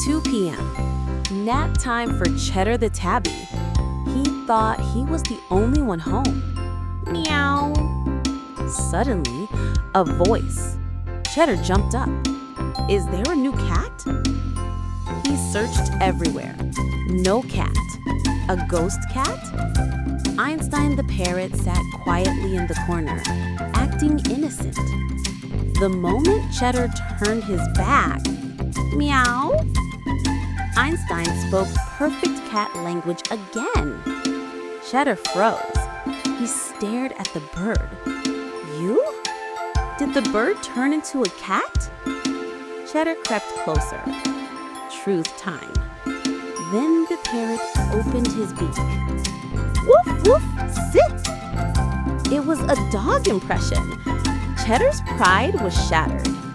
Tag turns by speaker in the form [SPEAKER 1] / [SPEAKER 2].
[SPEAKER 1] 2 p.m. Nap time for Cheddar the tabby. He thought he was the only one home. Meow. Suddenly, a voice. Cheddar jumped up. Is there a new cat? He searched everywhere. No cat. A ghost cat? Einstein the parrot sat quietly in the corner, acting innocent. The moment Cheddar turned his back, meow, Einstein spoke perfect cat language again. Cheddar froze. He stared at the bird. You? Did the bird turn into a cat? Cheddar crept closer. Truth time. Then the parrot opened his beak. Woof, woof, sit! It was a dog impression. Cheddar's pride was shattered.